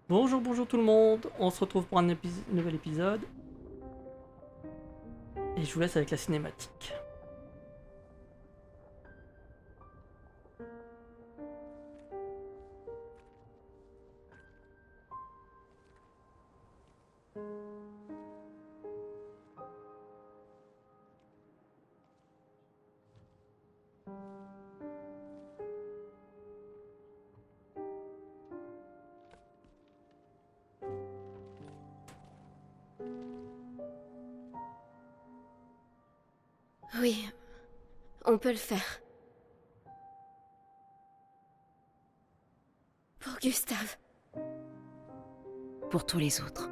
Bonjour, bonjour tout le monde, on se retrouve pour un nouvel épisode. Et je vous laisse avec la cinématique. Oui, on peut le faire. Pour Gustave. Pour tous les autres.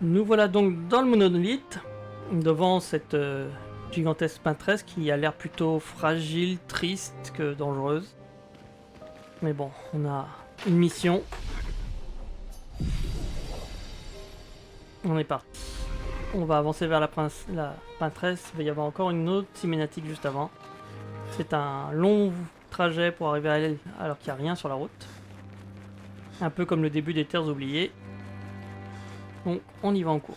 Nous voilà donc dans le monolithe, devant cette gigantesque peintresse qui a l'air plutôt fragile, triste que dangereuse. Mais bon, on a une mission. On est parti. On va avancer vers la peintresse, il va y avoir encore une autre cinématique juste avant. C'est un long trajet pour arriver à elle alors qu'il n'y a rien sur la route. Un peu comme le début des Terres oubliées. Donc on y va en cours.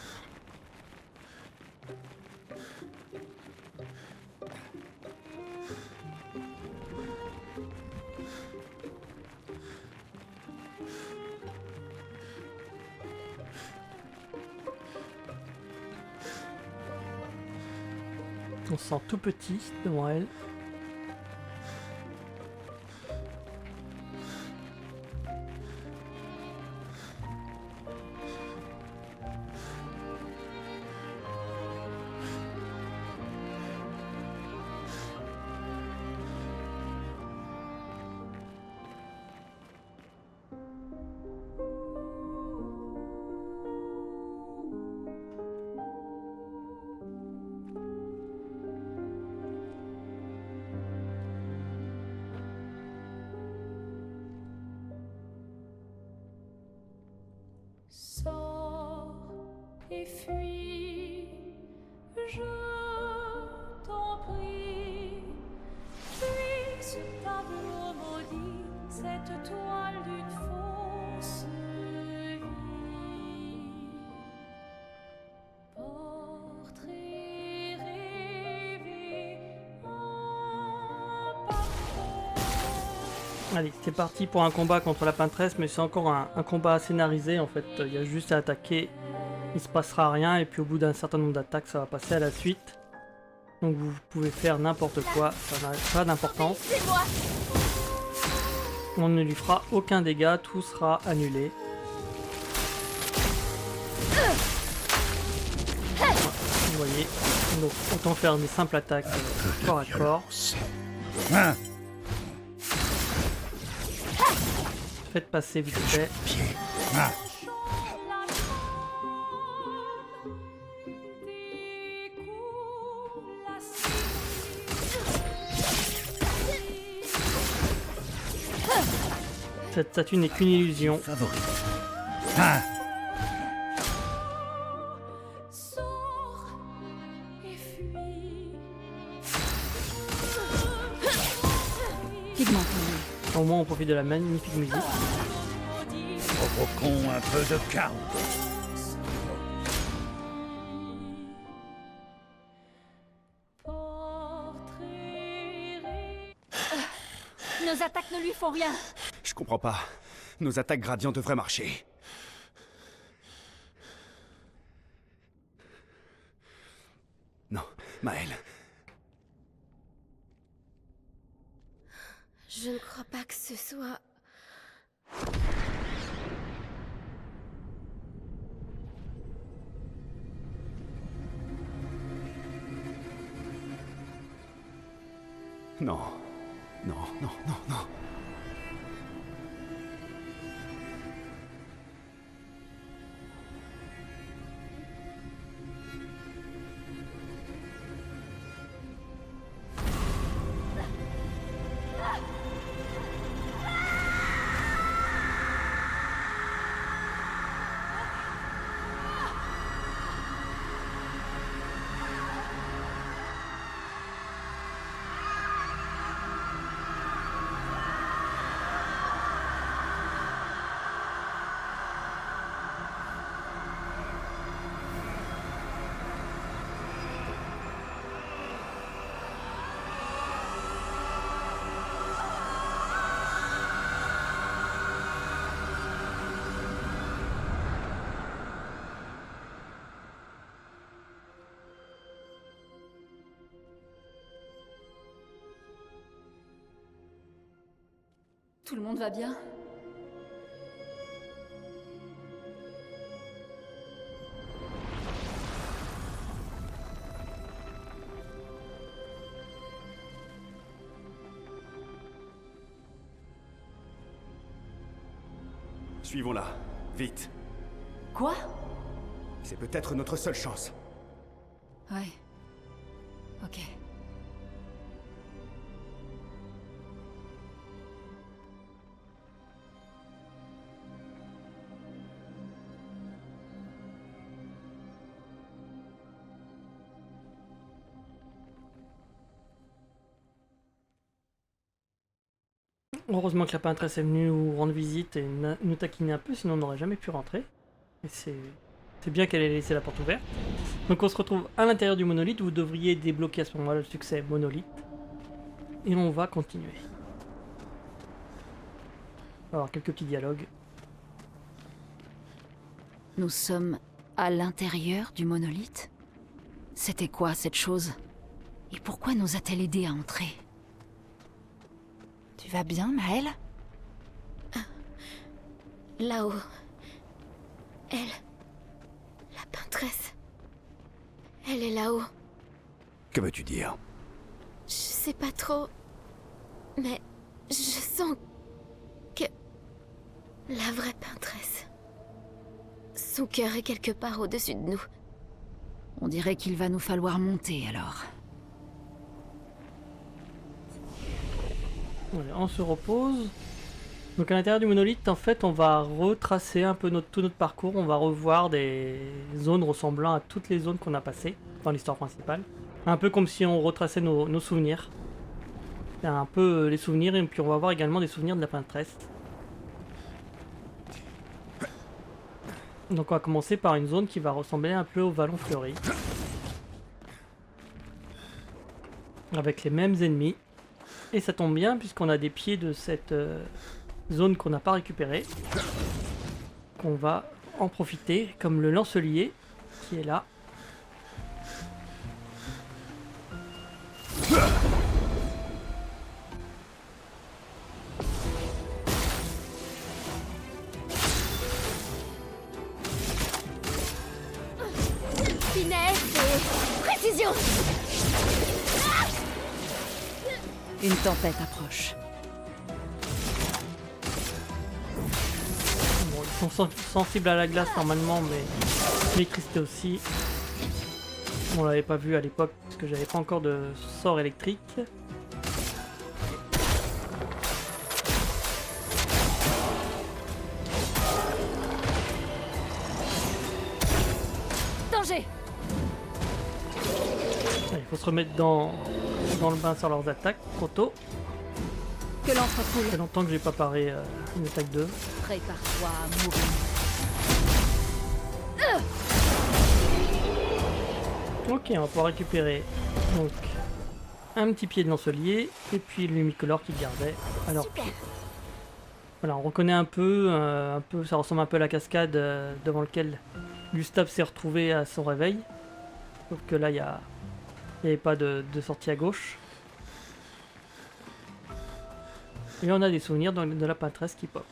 On se sent tout petit devant elle. Sors et fuis, je t'en prie. Fuis ce tableau maudit, cette toile d'une fausse vie. Portrait rêvé, imparfait. Allez, c'est parti pour un combat contre la peintresse, mais c'est encore un combat scénarisé en fait. Il y a juste à attaquer, il se passera rien, et puis au bout d'un certain nombre d'attaques, ça va passer à la suite. Donc vous pouvez faire n'importe quoi, ça n'a pas d'importance. C'est moi. On ne lui fera aucun dégât, tout sera annulé. Vous voyez, donc autant faire des simples attaques corps à corps. Hein, Faites passer vite fait. hein. Cette statue n'est qu'une illusion. Favori. Hein, Sors et fuis. Pigment. Au moins on profite de la magnifique musique. provoquons un peu de chaos. Nos attaques ne lui font rien. Je comprends pas. Nos attaques gradients devraient marcher. Maël. Je ne crois pas que ce soit... Non. Non, non, non, non. Tout le monde va bien? Suivons-la. Vite. Quoi? C'est peut-être notre seule chance. Ouais. Ok. Heureusement que la peintresse est venue nous rendre visite et nous taquiner un peu, sinon on n'aurait jamais pu rentrer. Et c'est bien qu'elle ait laissé la porte ouverte. Donc on se retrouve à l'intérieur du monolithe, vous devriez débloquer à ce moment-là le succès monolithe. Et on va continuer. On va avoir quelques petits dialogues. Nous sommes à l'intérieur du monolithe? C'était quoi cette chose? Et pourquoi nous a-t-elle aidé à entrer? Tu vas bien, Maël? Là-haut. Elle... La peintresse. Elle est là-haut. Que veux-tu dire? Je sais pas trop... Mais... Je sens... que... La vraie peintresse... Son cœur est quelque part au-dessus de nous. On dirait qu'il va nous falloir monter alors. Voilà, on se repose. Donc à l'intérieur du monolithe, en fait, on va retracer un peu tout notre parcours. On va revoir des zones ressemblant à toutes les zones qu'on a passées dans l'histoire principale. Un peu comme si on retraçait nos souvenirs. C'est un peu les souvenirs, et puis on va voir également des souvenirs de la peintresse. Donc on va commencer par une zone qui va ressembler un peu au Vallon Fleuri. Avec les mêmes ennemis. Et ça tombe bien puisqu'on a des pieds de cette zone qu'on n'a pas récupérée. Qu'on va en profiter, comme le lancelier qui est là. Finesse et... précision. Une tempête approche. Bon, ils sont sensibles à la glace normalement, mais l'électricité aussi. On l'avait pas vu à l'époque parce que j'avais pas encore de sort électrique. Danger. Il faut se remettre dans le bain sur leurs attaques, trop tôt. Que l'entre Ça fait longtemps que j'ai pas paré une attaque 2. Prépare-toi à mourir. Ok, on va pouvoir récupérer donc un petit pied de lancelier et puis le l'humicolore qui gardait. Alors voilà, on reconnaît un peu, ça ressemble un peu à la cascade devant lequel Gustave s'est retrouvé à son réveil. Sauf que là il y a Il n'y avait pas de sortie à gauche. Et on a des souvenirs de la peintresse qui pop.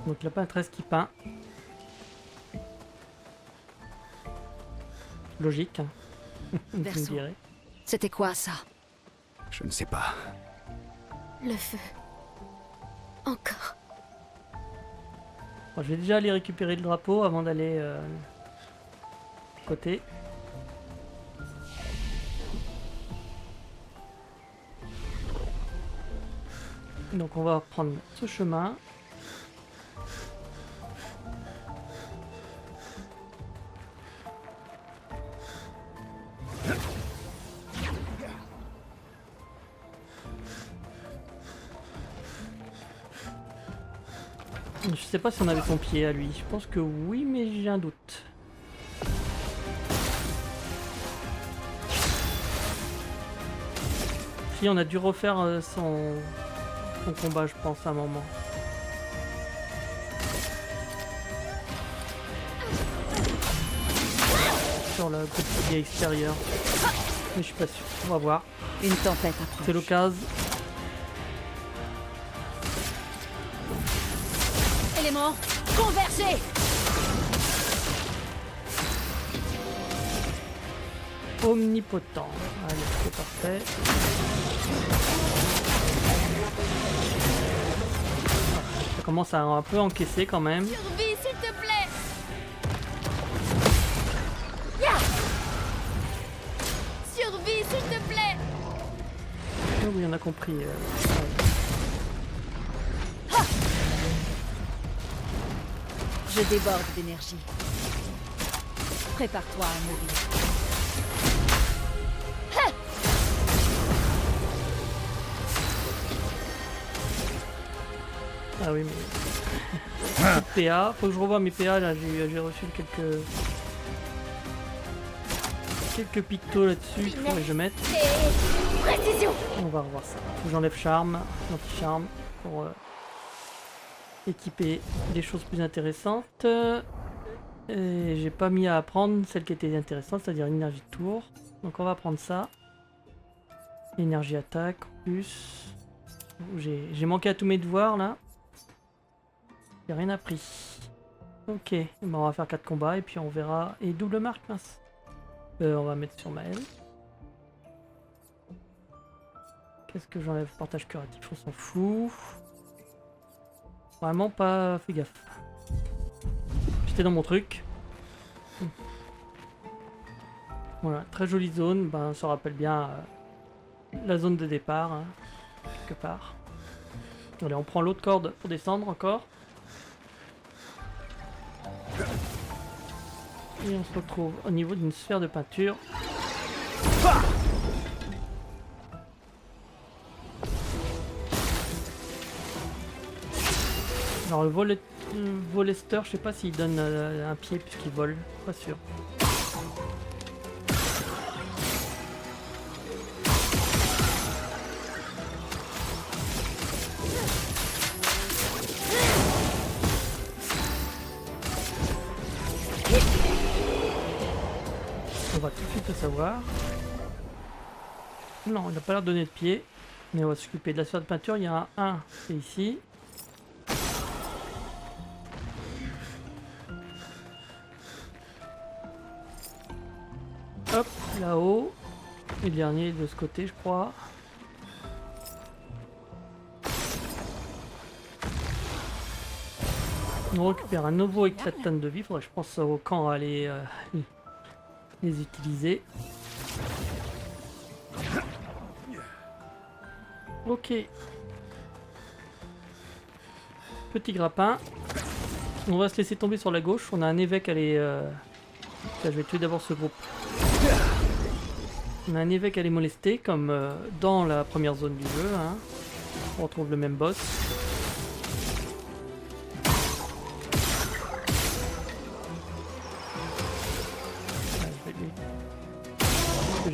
Donc la peintresse qui peint. Logique, hein. Vous me Verso. direz. C'était quoi ça? Je ne sais pas. Le feu. Encore. Bon, je vais déjà aller récupérer le drapeau avant d'aller côté. Donc on va prendre ce chemin. Je sais pas si on avait son pied à lui. Je pense que oui, mais j'ai un doute. Si, on a dû refaire son combat, je pense, à un moment. Sur le côté extérieur. Mais je suis pas sûr. On va voir. Une tempête approche. C'est l'occasion. Éléments, convergez! Omnipotent. Allez, c'est parfait. Ça commence à un peu encaisser quand même. Survie, s'il te plaît. Survie, s'il te plaît. Oh oui, on a compris. Je déborde d'énergie. Prépare-toi à mourir. Ah oui, mais... PA, faut que je revoie mes PA, là, j'ai reçu quelques pictos là-dessus, il faudrait que je mette. Précision. On va revoir ça. Faut que j'enlève charme, anti-charme, pour équiper des choses plus intéressantes. Et j'ai pas mis à apprendre celle qui était intéressante, c'est-à-dire énergie de tour. Donc on va prendre ça. Énergie attaque, plus... J'ai manqué à tous mes devoirs, là. J'ai rien appris. Ok, ben, on va faire 4 combats et puis on verra. Et double marque, mince. On va mettre sur Maël. Qu'est-ce que j'enlève? Partage curatif, on s'en fout. Vraiment pas fait gaffe. J'étais dans mon truc. Voilà, très jolie zone. Ben, ça rappelle bien la zone de départ, hein, quelque part. Allez, on prend l'autre corde pour descendre encore. Et on se retrouve au niveau d'une sphère de peinture. Alors le volesteur, je sais pas s'il donne un pied puisqu'il vole, pas sûr. On va tout de suite le savoir. Non, il n'a pas l'air de donner de pied. Mais on va s'occuper de la sphère de peinture. Il y a un, c'est ici. Hop, là-haut. Et le dernier de ce côté, je crois. On récupère un nouveau éclatane de vie. Faudrait que je pense au camp à aller les utiliser. Ok. Petit grappin. On va se laisser tomber sur la gauche. On a un évêque à aller... Tiens, je vais tuer d'abord ce groupe. On a un évêque à les molester, comme dans la première zone du jeu. Hein. On retrouve le même boss.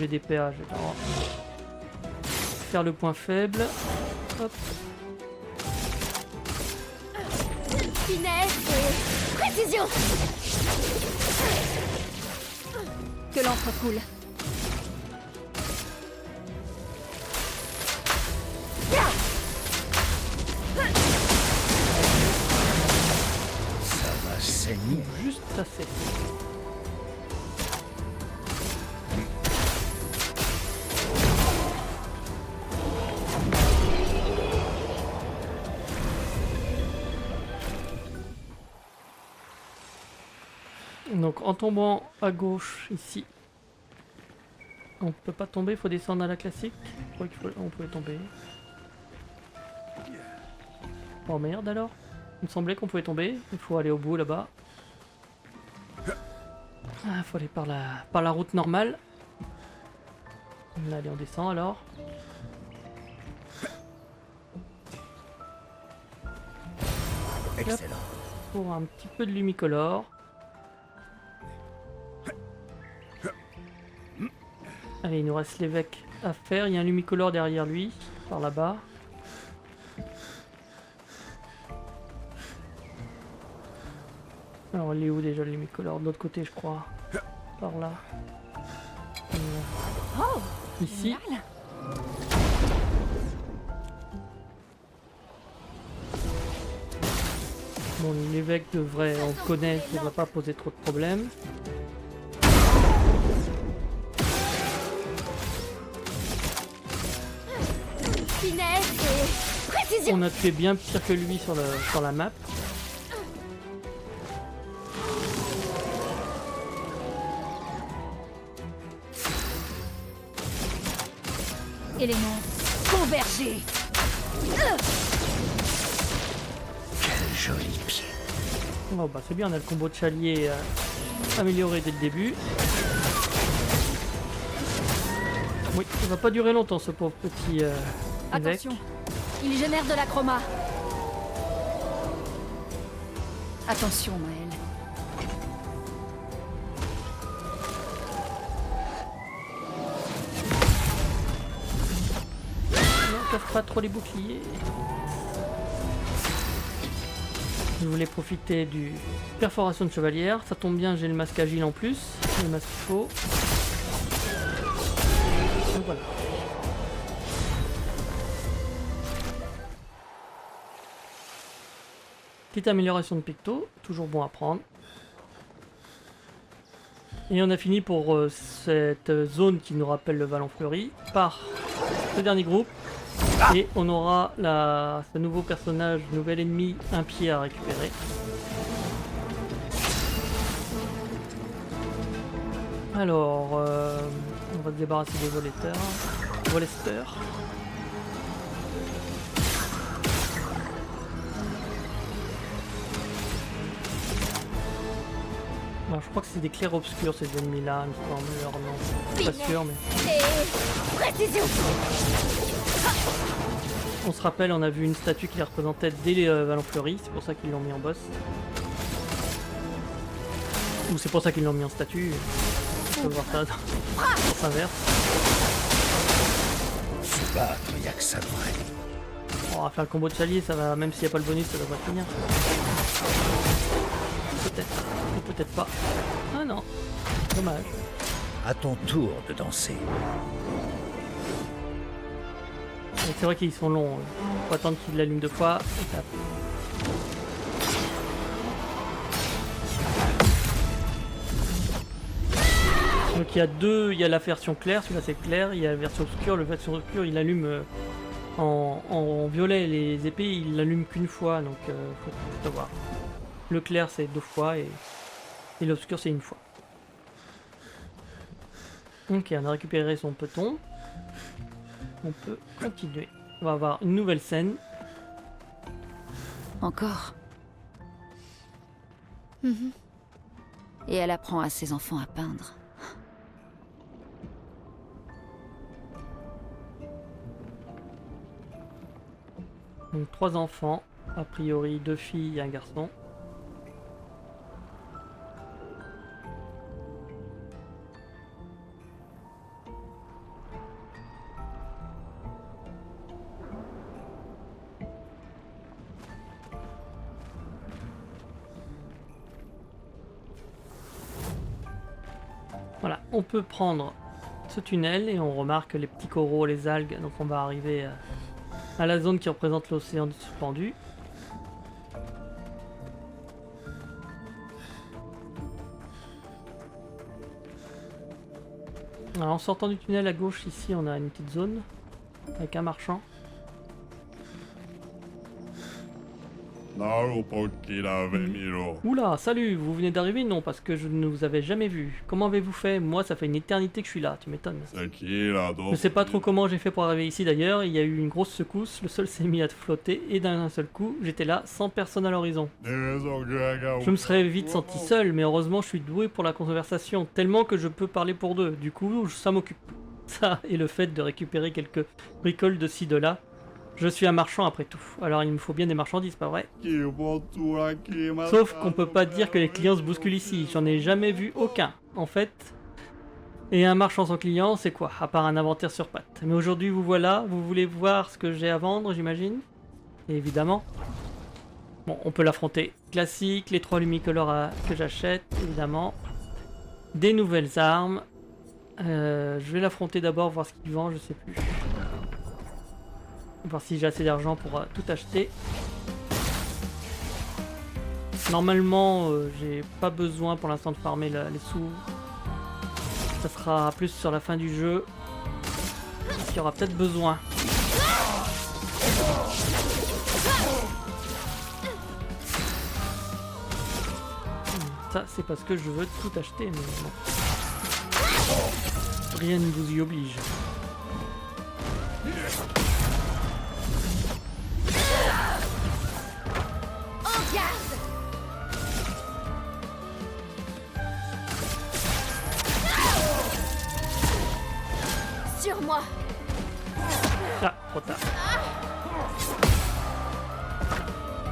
j'ai des PA. Je vais faire le point faible. Hop. Finesse et précision. Que l'encre coule. Ça va saigner. Juste assez. Donc en tombant à gauche ici, on peut pas tomber, il faut descendre à la classique. Je crois on pouvait tomber. Oh merde alors. Il me semblait qu'on pouvait tomber, il faut aller au bout là-bas. Ah, faut aller par la route normale. Là, allez, on descend alors. Excellent. Pour un petit peu de lumicolore. Allez, il nous reste l'évêque à faire. Il y a un lumicolore derrière lui, par là-bas. Alors, il est où déjà le lumicolore? De l'autre côté, je crois. Par là. Oh, Ici. génial. Bon, l'évêque devrait, on le connaît, il ne devrait pas poser trop de problèmes. Finesse et précision. On a tué bien pire que lui sur la map. Éléments convergés. Quel joli pied. Oh bah c'est bien, on a le combo de chalier amélioré dès le début. Oui, il va pas durer longtemps ce pauvre petit évêque. Attention, il génère de la chroma. Attention, Maël. Non, casse pas trop les boucliers. Je voulais profiter du perforation de chevalière. Ça tombe bien, j'ai le masque agile en plus. Le masque faux. Donc voilà. Petite amélioration de picto, toujours bon à prendre. Et on a fini pour cette zone qui nous rappelle le Vallon Fleuri par ce dernier groupe. Et on aura ce nouveau personnage, nouvel ennemi, un pied à récupérer. Alors, on va se débarrasser des volesteurs. Bon, je crois que c'est des clairs obscurs ces ennemis-là, il me semble, leur nom. Je suis pas sûr, mais... Et précision. On se rappelle, on a vu une statue qui les représentait dès les Vallons Fleuris, c'est pour ça qu'ils l'ont mis en boss. Ou c'est pour ça qu'ils l'ont mis en statue. On peut voir ça dans sens inverse. Se battre, y a que ça de vrai. On va faire le combo de chalier, ça va, même s'il n'y a pas le bonus, ça devrait finir. Peut-être, ou peut-être pas. Ah non, dommage. À ton tour de danser. C'est vrai qu'ils sont longs, faut attendre qu'ils l'allument 2 fois. Et tape. Donc il y a la version claire, celui-là c'est clair, il y a la version obscure, le version obscure il allume en violet les épées, il l'allume qu'une fois, donc faut savoir. Le clair c'est 2 fois et l'obscur c'est 1 fois. Ok, on a récupéré son peton. On peut continuer. On va avoir une nouvelle scène. Encore. Et elle apprend à ses enfants à peindre. Donc 3 enfants, a priori 2 filles et un garçon. Voilà, on peut prendre ce tunnel et on remarque les petits coraux, les algues. Donc on va arriver à la zone qui représente l'océan suspendu. Alors, en sortant du tunnel à gauche, ici, on a une petite zone avec un marchand. Oula, salut, vous venez d'arriver? Non, parce que je ne vous avais jamais vu. Comment avez-vous fait? Moi, ça fait une éternité que je suis là, tu m'étonnes. Je ne sais pas trop comment j'ai fait pour arriver ici d'ailleurs, il y a eu une grosse secousse, le sol s'est mis à flotter et d'un seul coup, j'étais là, sans personne à l'horizon. Je me serais vite senti seul, mais heureusement je suis doué pour la conversation, tellement que je peux parler pour deux, du coup ça m'occupe. Ça et le fait de récupérer quelques bricoles de ci de là. Je suis un marchand après tout, alors il me faut bien des marchandises, pas vrai? Sauf qu'on peut pas dire que les clients se bousculent ici, j'en ai jamais vu aucun, en fait. Et un marchand sans client, c'est quoi? À part un inventaire sur pattes. Mais aujourd'hui vous voilà, vous voulez voir ce que j'ai à vendre, j'imagine? Évidemment. Bon, on peut l'affronter. Classique, les 3 lumicolores que j'achète, évidemment. Des nouvelles armes. Je vais l'affronter d'abord, voir ce qu'il vend, je sais plus. Voir si j'ai assez d'argent pour tout acheter. Normalement, j'ai pas besoin pour l'instant de farmer les sous. Ça sera plus sur la fin du jeu. Il y aura peut-être besoin. Ça, c'est parce que je veux tout acheter, mais bon. Rien ne vous y oblige. Sur moi. Ah, trop tard.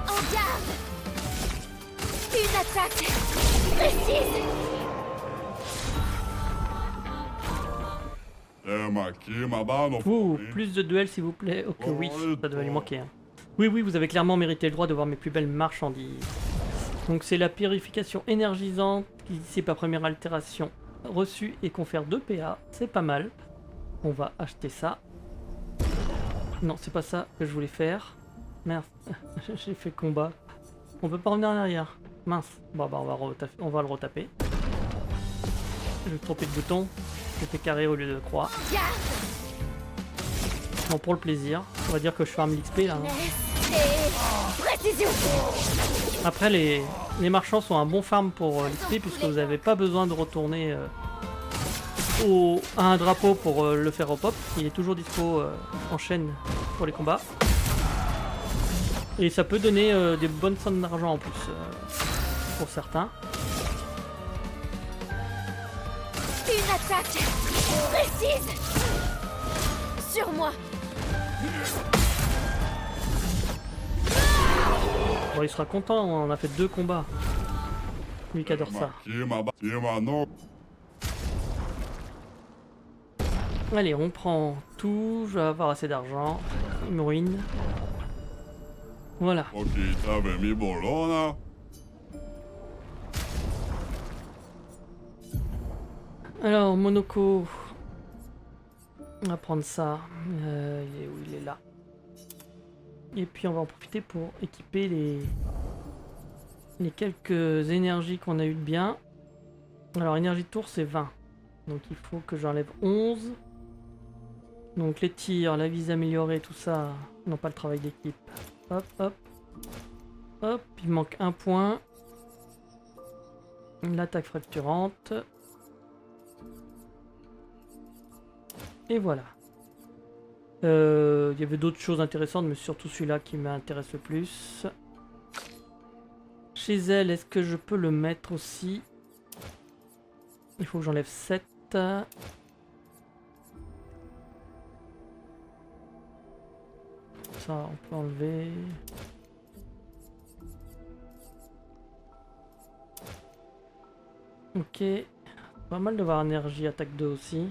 En garde. Une attaque précise. Ouh, plus de duels s'il vous plaît. Ok, oui, ça devait lui manquer. Hein. Oui, oui, vous avez clairement mérité le droit de voir mes plus belles marchandises. Donc c'est la purification énergisante qui dissipe à première altération reçue et confère 2 PA. C'est pas mal. On va acheter ça. Non, c'est pas ça que je voulais faire. Merde, j'ai fait combat. On peut pas revenir en arrière. Mince. Bon, bah on va le retaper. Je vais tromper de bouton. J'ai fait carré au lieu de croix. Bon, pour le plaisir. On va dire que je farme l'XP là. Hein. Après, les marchands sont un bon farm pour l'XP puisque vous n'avez pas besoin de retourner à un drapeau pour le faire au pop. Il est toujours dispo en chaîne pour les combats. Et ça peut donner des bonnes sommes d'argent en plus pour certains. Une attaque précise. Sur moi. Bon, il sera content, on a fait 2 combats. Lui qui adore ça. Allez, on prend tout, je vais avoir assez d'argent. Il me ruine. Voilà. Alors, Monoko. On va prendre ça. Il est où? Il est là. Et puis on va en profiter pour équiper les quelques énergies qu'on a eu de bien. Alors, énergie de tour, c'est 20. Donc il faut que j'enlève 11. Donc les tirs, la vise améliorée, tout ça, non pas le travail d'équipe. Hop, hop. Hop, il manque 1 point. L'attaque fracturante. Et voilà. Il y avait d'autres choses intéressantes, mais surtout celui-là qui m'intéresse le plus. Chez elle, est-ce que je peux le mettre aussi? Il faut que j'enlève 7. Ça, on peut enlever. Ok. Pas mal de voir énergie, attaque 2 aussi.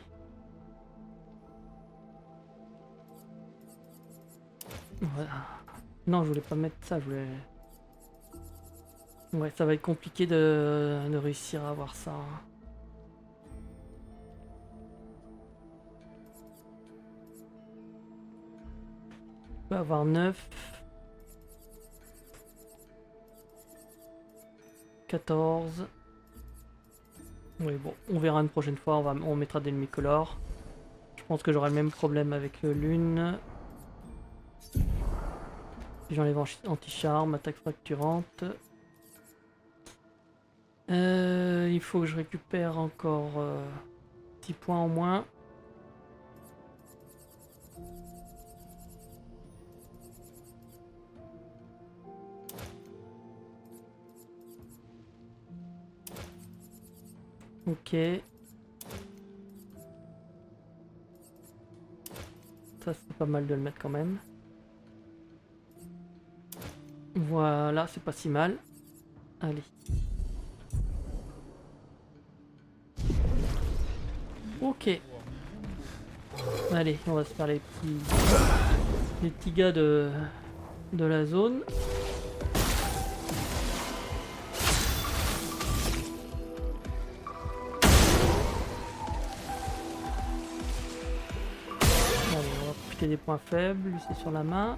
Voilà. Non, je voulais pas mettre ça, je voulais... Ouais, ça va être compliqué de réussir à avoir ça. On peut avoir 9. 14. Oui, bon, on verra une prochaine fois, on mettra des demi-colores. Je pense que j'aurai le même problème avec l'une. J'enlève anti-charme, attaque fracturante. Il faut que je récupère encore 6 points en moins. Ok. Ça c'est pas mal de le mettre quand même. Voilà, c'est pas si mal. Allez. Ok. Allez, on va se faire les petits gars de la zone. Allez, on va profiter des points faibles, lui c'est sur la main.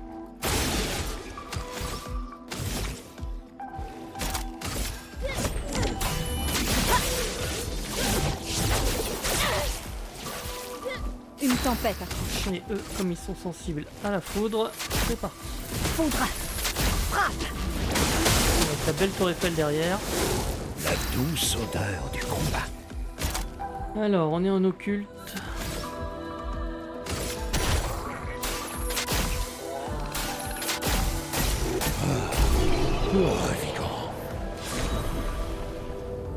Une tempête approche. Et eux, comme ils sont sensibles à la foudre, c'est parti. Foudre. Frappe. Avec la belle tour Eiffel derrière. La douce odeur du combat. Alors, on est en occulte. Revigorant.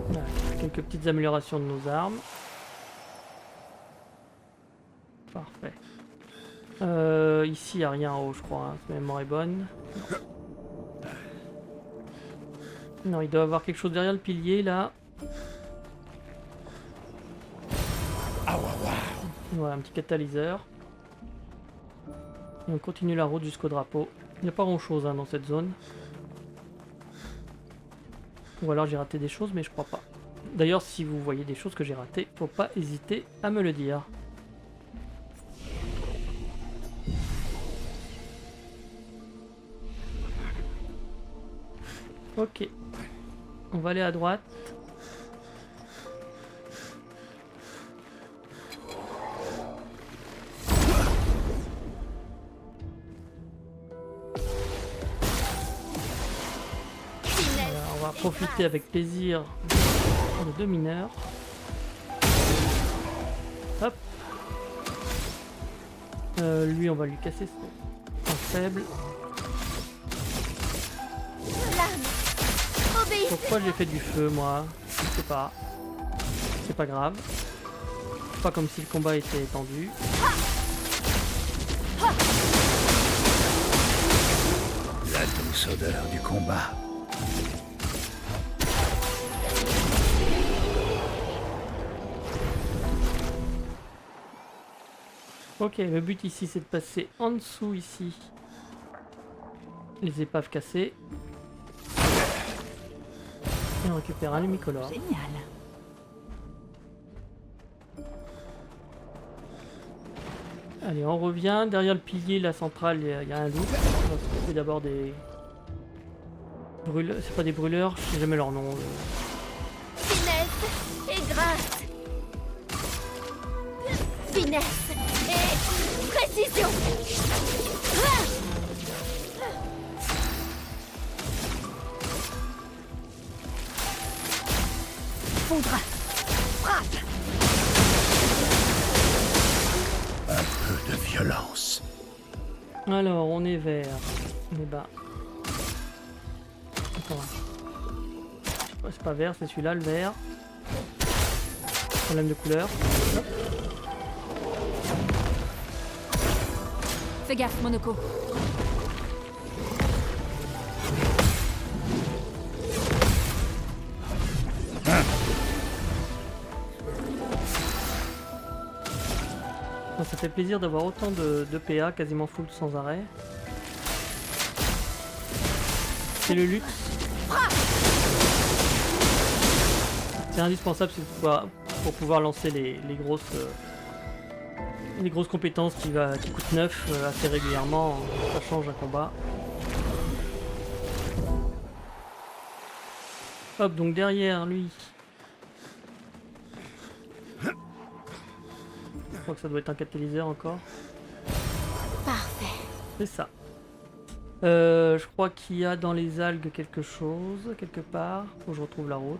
Voilà, quelques petites améliorations de nos armes. Parfait. Ici, il n'y a rien en haut, je crois. Hein. Si ma mémoire est bonne. Non, il doit y avoir quelque chose derrière le pilier, là. Voilà, un petit catalyseur. Et on continue la route jusqu'au drapeau. Il n'y a pas grand-chose hein, dans cette zone. Ou alors j'ai raté des choses, mais je crois pas. D'ailleurs, si vous voyez des choses que j'ai ratées, faut pas hésiter à me le dire. Ok. On va aller à droite. Voilà, on va profiter avec plaisir de deux mineurs. Hop. Lui, on va lui casser son point faible. Pourquoi j'ai fait du feu, moi? Je sais pas. C'est pas grave. Pas comme si le combat était étendu. La douce odeur du combat. Ok, le but ici, c'est de passer en dessous, ici. Les épaves cassées. Et on récupère un lumicolore. Génial. Allez, on revient. Derrière le pilier, la centrale, il y a un loup. On va s'occuper d'abord des brûleurs. C'est pas des brûleurs, je sais jamais leur nom. Finesse et grâce. Finesse et précision. Foudre. Frappe. Un peu de violence. Alors, on est vert. On est bas. Attends. C'est pas vert, c'est celui-là, le vert. Problème de couleur. Hop. Fais gaffe, Monoko. Ça fait plaisir d'avoir autant de PA quasiment full sans arrêt. C'est le luxe. C'est indispensable pour pouvoir lancer les grosses les grosses compétences qui coûtent 9 assez régulièrement, ça change un combat. Hop, donc derrière lui. Je crois que ça doit être un catalyseur encore. Parfait. C'est ça. Je crois qu'il y a dans les algues quelque chose, quelque part. Faut que je retrouve la route.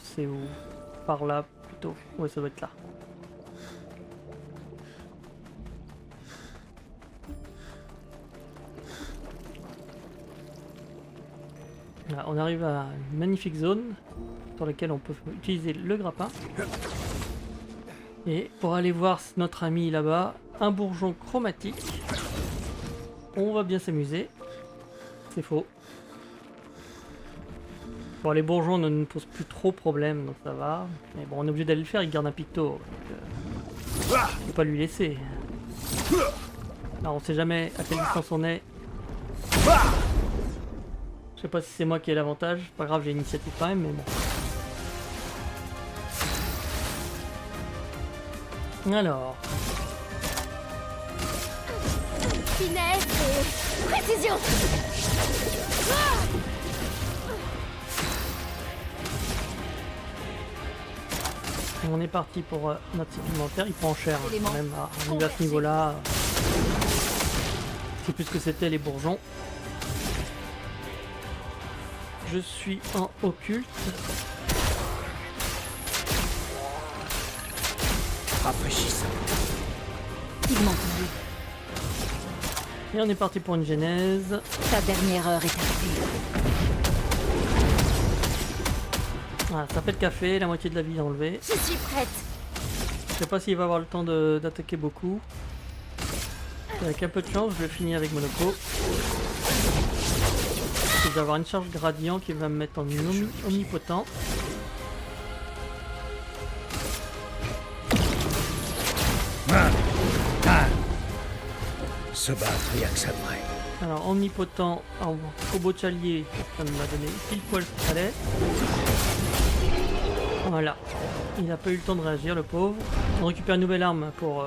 C'est où? Par là plutôt. Ouais, ça doit être là. Là, on arrive à une magnifique zone sur laquelle on peut utiliser le grappin. Et pour aller voir notre ami là-bas, un bourgeon chromatique. On va bien s'amuser. C'est faux. Bon, les bourgeons ne nous posent plus trop problème, donc ça va. Mais bon, on est obligé d'aller le faire, il garde un picto. Donc, faut pas lui laisser. Alors on sait jamais à quelle distance on est. Je sais pas si c'est moi qui ai l'avantage. Pas grave, j'ai l'initiative quand même, mais bon. Alors. Finesse et précision. On est parti pour notre supplémentaire. Il prend cher hein, quand même à ce niveau-là. C'est plus ce que c'était les bourgeons. Je suis en occulte. Rafraîchissant. Pigment tendu. Et on est parti pour une genèse. Ta dernière heure est arrivée. Voilà, ça fait le café, la moitié de la vie est enlevée. Je suis prête. Je sais pas s'il va avoir le temps d'attaquer beaucoup. Avec un peu de chance, je vais finir avec Monoko. Je vais avoir une charge gradient qui va me mettre en omnipotent. Se battre, rien que ça de vrai. Alors omnipotent en combo chalier, ça m'a donné pile poil ce qu'il fallait. Voilà. Il n'a pas eu le temps de réagir, le pauvre. On récupère une nouvelle arme pour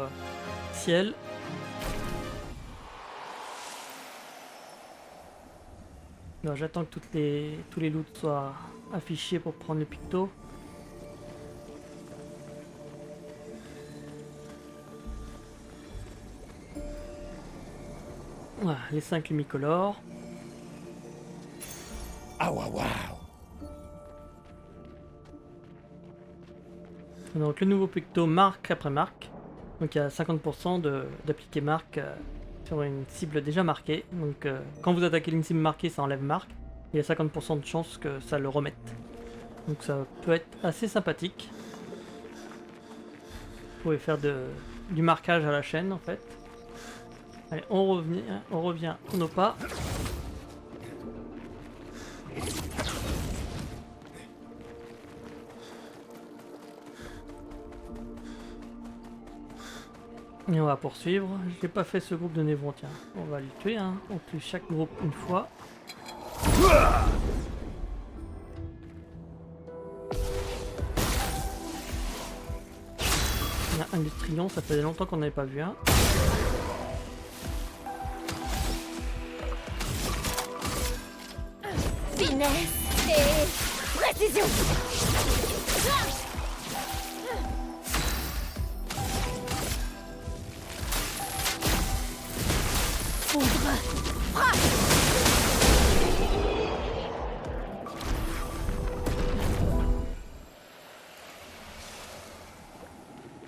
Ciel. J'attends que tous les loots soient affichés pour prendre le picto. Voilà, les 5 lumicolores. Ah waouh waouh. Donc le nouveau picto marque après marque. Donc il y a 50% d'appliquer marque sur une cible déjà marquée. Donc quand vous attaquez une cible marquée, ça enlève marque. Il y a 50% de chance que ça le remette. Donc ça peut être assez sympathique. Vous pouvez faire du marquage à la chaîne en fait. Allez, on revient au nos pas. Et on va poursuivre. Je n'ai pas fait ce groupe de névrons, tiens. On va le tuer, hein. On tue chaque groupe une fois. On a un Industrion, ça faisait longtemps qu'on n'avait pas vu un. Finesse et précision. Foudre. Frappe.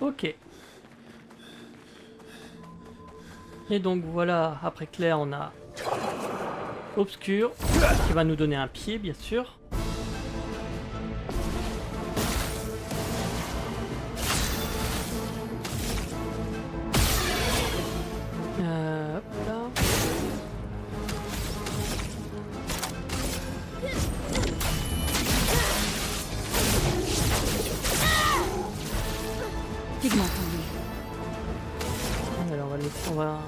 Ok. Et donc voilà, après Claire, on a Obscur, qui va nous donner un pied, bien sûr. Hop là. Pigment tendu. Alors on va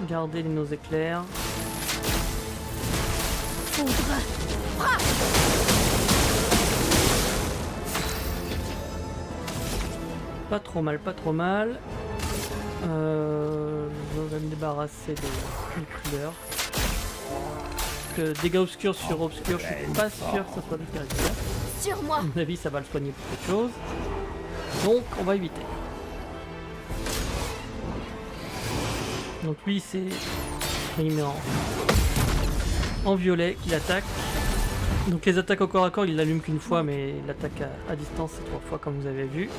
garder nos éclairs. Foudre. Frappe. Pas trop mal, pas trop mal. Je vais me débarrasser des crieurs. Que dégâts obscurs sur obscurs, je suis pas sûr que ça soit hyper efficace. Sur moi. À mon avis, ça va le soigner pour quelque chose. Donc, on va éviter. Donc lui, c'est... Il met en violet qu'il attaque. Donc les attaques au corps à corps, il l'allume qu'une fois, mais l'attaque à distance, c'est 3 fois comme vous avez vu.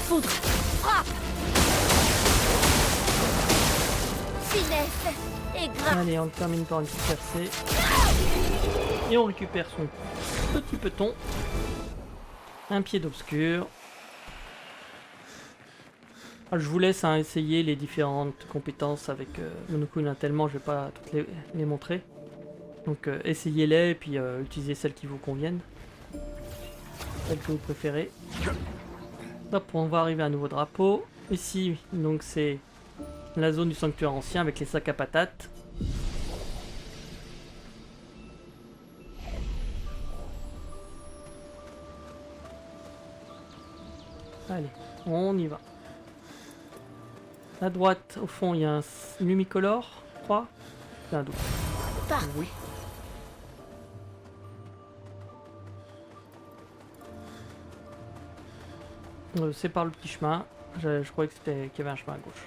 Foudre. Frappe. Finesse. Et grimpe. Allez, on termine par une petite percée. Et on récupère son petit peton. Un pied d'obscur. Alors, je vous laisse essayer les différentes compétences avec Monoko tellement je vais pas toutes les montrer. Donc essayez-les et puis utilisez celles qui vous conviennent. Celles que vous préférez. Hop, on va arriver à un nouveau drapeau. Ici, donc c'est la zone du sanctuaire ancien avec les sacs à patates. Allez, on y va. À droite, au fond, il y a un Lumicolor, je crois. J'ai un doute. Parfait. Oui. C'est par le petit chemin. Je croyais qu'il y avait un chemin à gauche.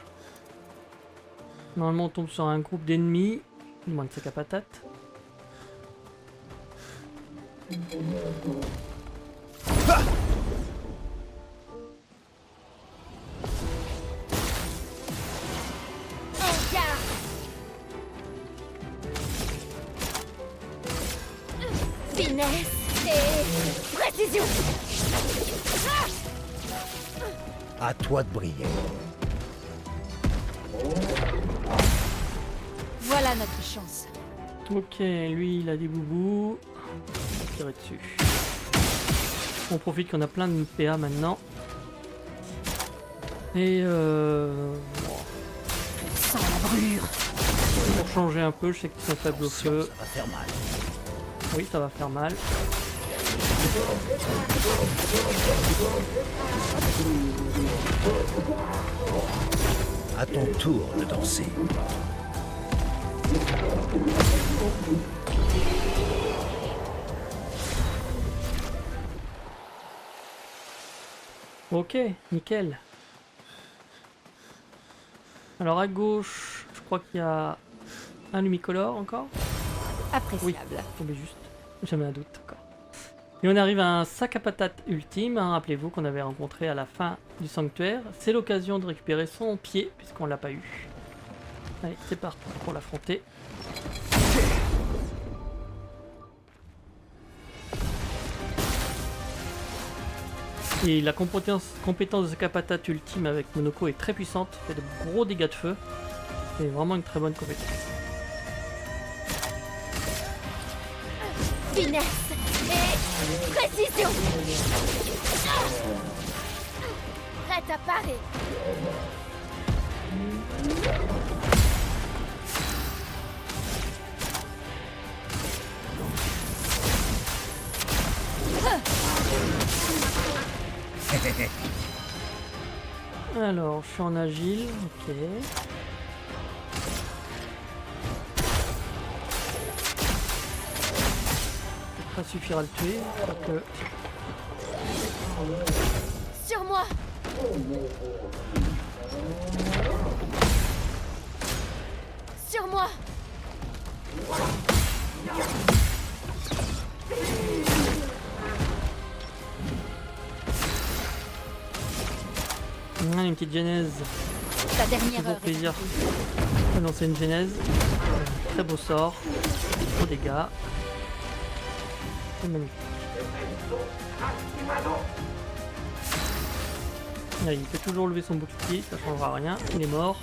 Normalement, on tombe sur un groupe d'ennemis. Moins de sacs à patates. Finesse et précision. À toi de briller. Voilà notre chance. Ok, lui, il a des boubous. On va tirer dessus. On profite qu'on a plein de PA maintenant. Et Sans la brûlure. pour changer un peu, je sais qu'ils sont faibles au feu. Ça va faire mal. Oui, ça va faire mal. À ton tour de danser. Ok, nickel. Alors à gauche, je crois qu'il y a un Lumicolor encore. Appréciable. Tombé juste. Jamais un doute encore. Et on arrive à un sac à patates ultime, hein, rappelez-vous qu'on avait rencontré à la fin du sanctuaire. C'est l'occasion de récupérer son pied, puisqu'on l'a pas eu. Allez, c'est parti pour l'affronter. Et la compétence de sac à patates ultime avec Monoko est très puissante, fait de gros dégâts de feu. C'est vraiment une très bonne compétence. Finesse et précision. Prête à parer. Alors, je suis en agile, ok. Ça suffira à le tuer, quoique... Sur moi. Sur moi. Une petite genèse, Ta dernière toujours heure. plaisir de lancer une genèse. Très beau sort, gros dégâts. C'est magnifique. Là, il peut toujours lever son bouclier, ça changera rien, il est mort.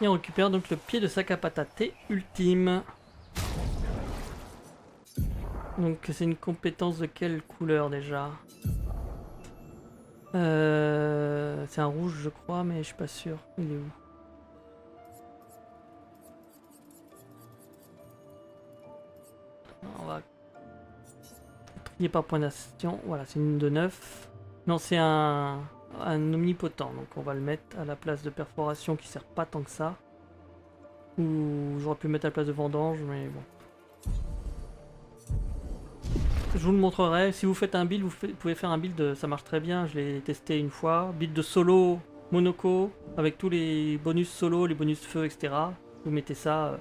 Et on récupère donc le pied de sac à patates ultime. Donc c'est une compétence de quelle couleur déjà? C'est un rouge je crois, mais je suis pas sûr. Il est où? On va trier par point d'action. Voilà, c'est une de 9. Non, c'est un omnipotent, donc on va le mettre à la place de perforation qui sert pas tant que ça. Ou j'aurais pu le mettre à la place de vendange, mais bon. Je vous le montrerai. Si vous faites un build, vous pouvez faire un build, ça marche très bien. Je l'ai testé une fois. Build de solo, Monoko, avec tous les bonus solo, les bonus feu, etc. Vous mettez ça,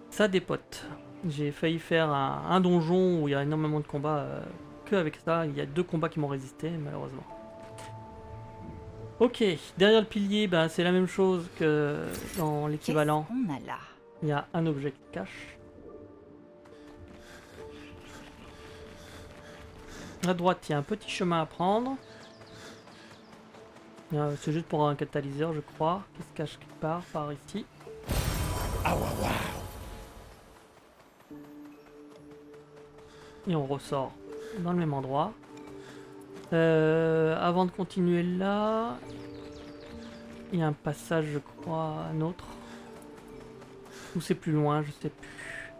ça dépote. J'ai failli faire un donjon où il y a énormément de combats que avec ça. Il y a 2 combats qui m'ont résisté, malheureusement. Ok, derrière le pilier, ben, c'est la même chose que dans l'équivalent. Qu'est-ce qu'on a là? Il y a un objet qui cache. À droite, il y a un petit chemin à prendre. C'est juste pour un catalyseur, je crois, qui se cache quelque part, par ici. Et on ressort dans le même endroit. Avant de continuer là, il y a un passage, je crois, un autre. Ou c'est plus loin, je sais plus.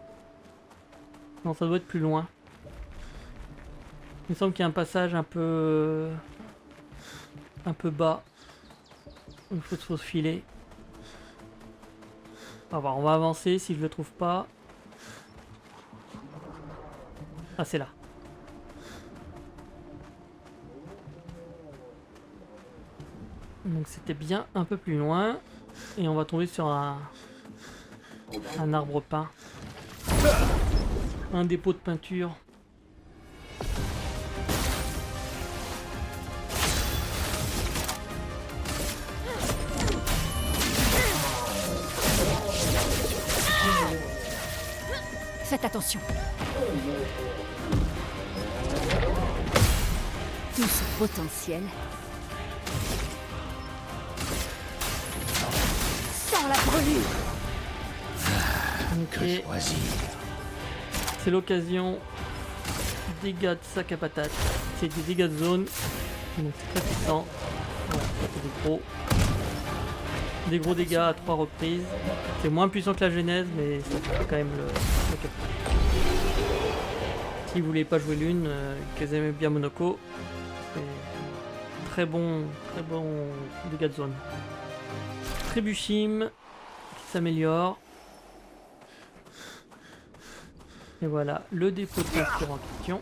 Non, ça doit être plus loin. Il me semble qu'il y a un passage un peu bas. Il faut se filer. On va voir, on va avancer si je le trouve pas. Ah, c'est là. Donc c'était bien un peu plus loin. Et on va tomber sur un arbre peint. Un dépôt de peinture. Faites attention. Tout ce potentiel. Sans la brûlure. Ok. C'est l'occasion. Dégâts de sac à patate. C'est des dégâts de zone. Donc c'est très puissant. Voilà, ça fait des gros dégâts à 3 reprises. C'est moins puissant que la genèse, mais ça fait quand même le cap. Si vous voulez pas jouer l'une, que vous aimez bien Monoko, c'est très bon dégâts de zone. Trébuchim qui s'améliore. Et voilà, le dépôt de peinture en question.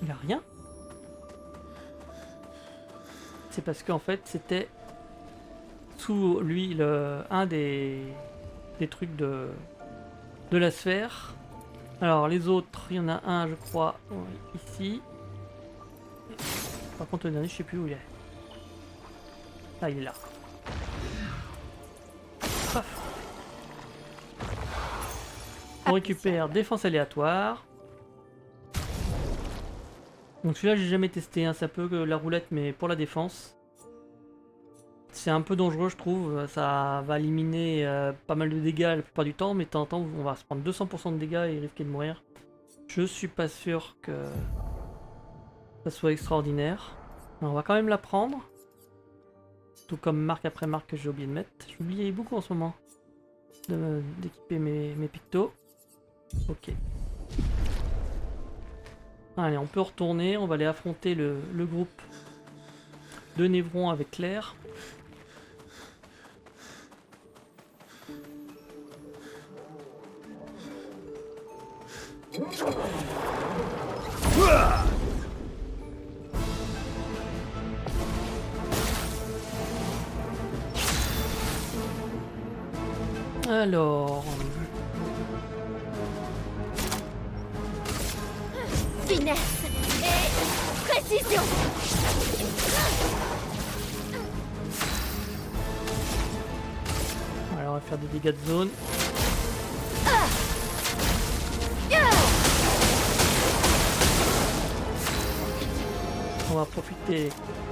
Il a rien. C'est parce qu'en fait c'était sous lui un des trucs de la sphère. Alors les autres, il y en a un je crois ici. Par contre le dernier je sais plus où il est. Ah il est là. Paf. On récupère défense aléatoire. Donc celui-là j'ai jamais testé, hein. C'est un peu la roulette mais pour la défense. C'est un peu dangereux je trouve, ça va éliminer pas mal de dégâts la plupart du temps, mais de temps en temps on va se prendre 200% de dégâts et risquer de mourir. Je suis pas sûr que ça soit extraordinaire. Mais on va quand même la prendre. Tout comme marque après marque que j'ai oublié de mettre. J'oubliais beaucoup en ce moment d'équiper mes pictos. Ok. Allez, on peut retourner, on va aller affronter le groupe de Névrons avec Claire. Alors... Finesse et précision. Alors on va faire des dégâts de zone. On va profiter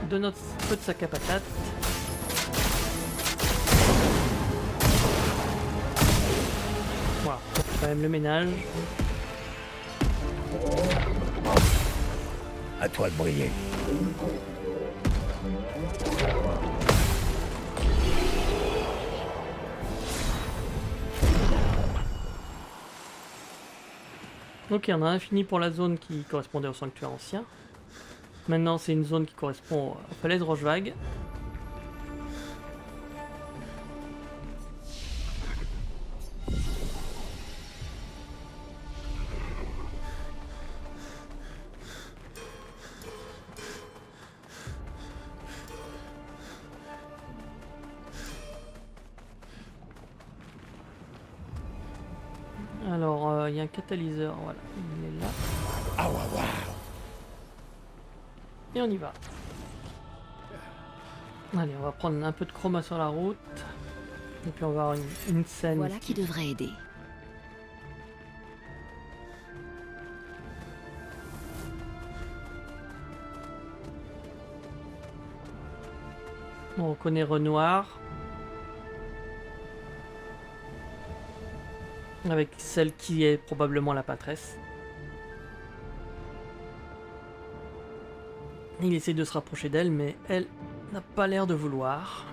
de notre peu de sac à patate. Voilà. quand même le ménage. À toi de briller. Ok, on a fini pour la zone qui correspondait au sanctuaire ancien. Maintenant, c'est une zone qui correspond aux falaises Rochevague. Alors, il y a un catalyseur, voilà, il est là. Ah ouais, ouais. Et on y va. Allez, on va prendre un peu de chroma sur la route. Et puis on va avoir une scène. Voilà qui devrait aider. On reconnaît Renoir. Avec celle qui est probablement la pâtresse. Il essaie de se rapprocher d'elle, mais elle n'a pas l'air de vouloir.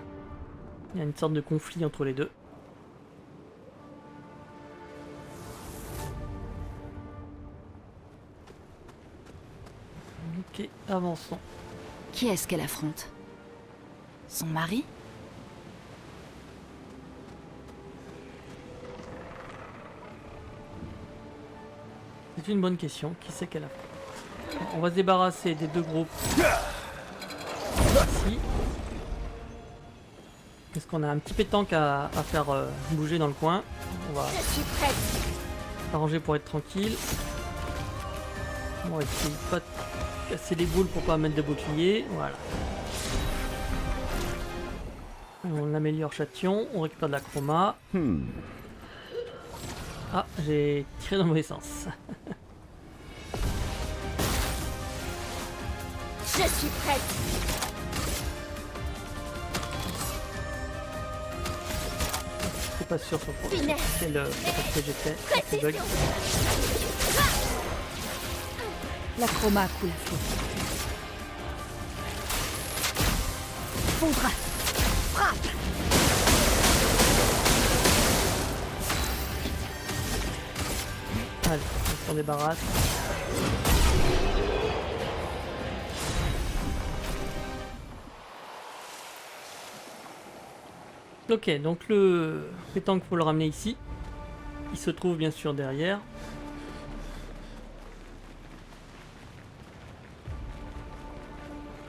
Il y a une sorte de conflit entre les deux. Ok, avançons. Qui est-ce qu'elle affronte? Son mari? C'est une bonne question. Qui c'est qu'elle a fait? On va se débarrasser des deux groupes ici. Est-ce qu'on a un petit pétanque à faire bouger dans le coin? On va s'arranger pour être tranquille. On va essayer de pas casser les boules pour pas mettre de bouclier. Voilà. On améliore Châtillon. On récupère de la chroma. Ah, j'ai tiré dans le mauvais sens. Je suis prête. Je suis pas sûr sur quoi. C'est le que j'ai fait. Le bug. La chroma coule à flot. Fondra. Frappe. Allez, on s'en débarrasse. Ok, donc le pétanque, faut le ramener ici. Il se trouve bien sûr derrière.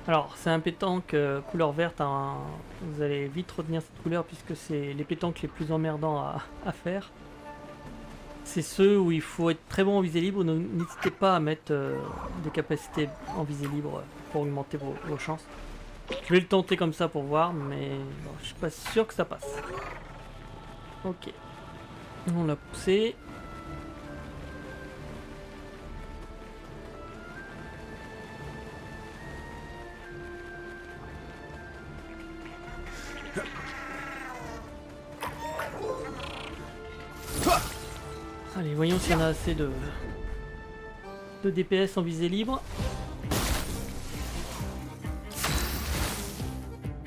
Alors, c'est un pétanque couleur verte. Hein. Vous allez vite retenir cette couleur puisque c'est les pétanques les plus emmerdants à faire. C'est ceux où il faut être très bon en visée libre. N'hésitez pas à mettre des capacités en visée libre pour augmenter vos chances. Je vais le tenter comme ça pour voir, mais bon, je suis pas sûr que ça passe. Ok. On l'a poussé. Allez, voyons s'il y en a assez de DPS en visée libre.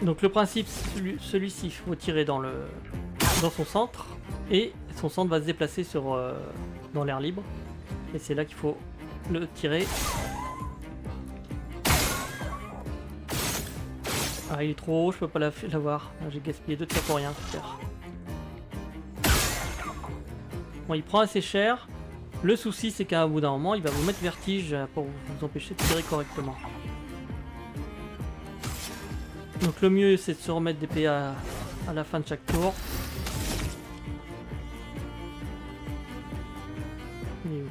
Donc le principe, celui-ci, il faut tirer dans son centre, et son centre va se déplacer dans l'air libre, et c'est là qu'il faut le tirer. Ah, il est trop haut, je peux pas l'avoir. J'ai gaspillé 2 tirs pour rien, super. Bon, il prend assez cher. Le souci, c'est qu'à bout d'un moment, il va vous mettre vertige pour vous empêcher de tirer correctement. Donc le mieux, c'est de se remettre des PA à la fin de chaque tour. Et...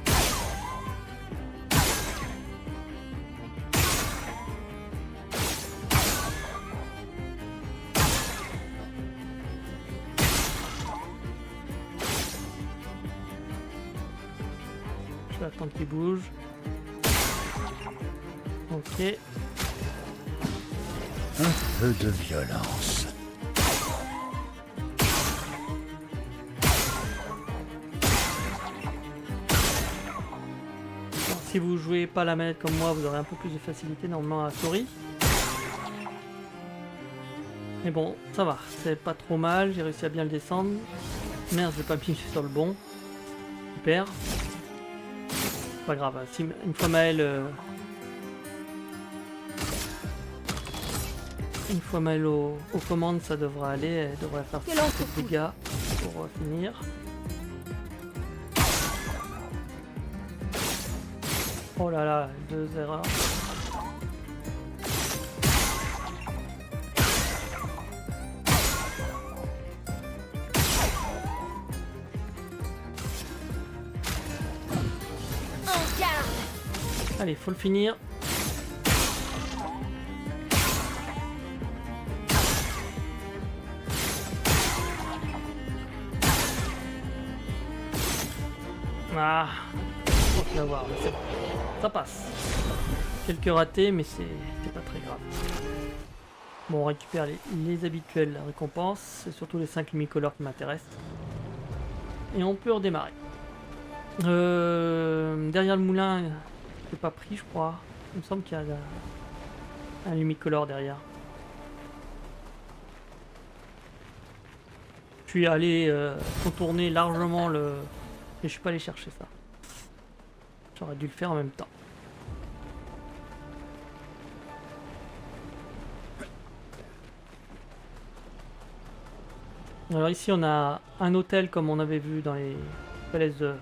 Je vais attendre qu'il bouge. Ok. Un peu de violence. Si vous jouez pas la manette comme moi, vous aurez un peu plus de facilité normalement à la souris. Mais bon, ça va, c'est pas trop mal, j'ai réussi à bien le descendre. Merde, j'ai pas mis sur le bon. Super. Pas grave, si une fois Maël... Une fois Maël aux commandes, ça devrait aller, elle devrait faire Quel quelques dégâts pour finir. Oh là là, 2 erreurs. En garde. Allez, faut le finir. Ah, faut l'avoir, mais c'est bon. Ça passe. Quelques ratés, mais c'est pas très grave. Bon, on récupère les habituelles récompenses, c'est surtout les 5 limicolores qui m'intéressent. Et on peut redémarrer. Derrière le moulin, c'est pas pris, je crois. Il me semble qu'il y a un limicolore derrière. Je suis allé contourner largement le... Mais je suis pas allé chercher ça. J'aurais dû le faire en même temps. Alors ici on a un hôtel comme on avait vu dans les falaises de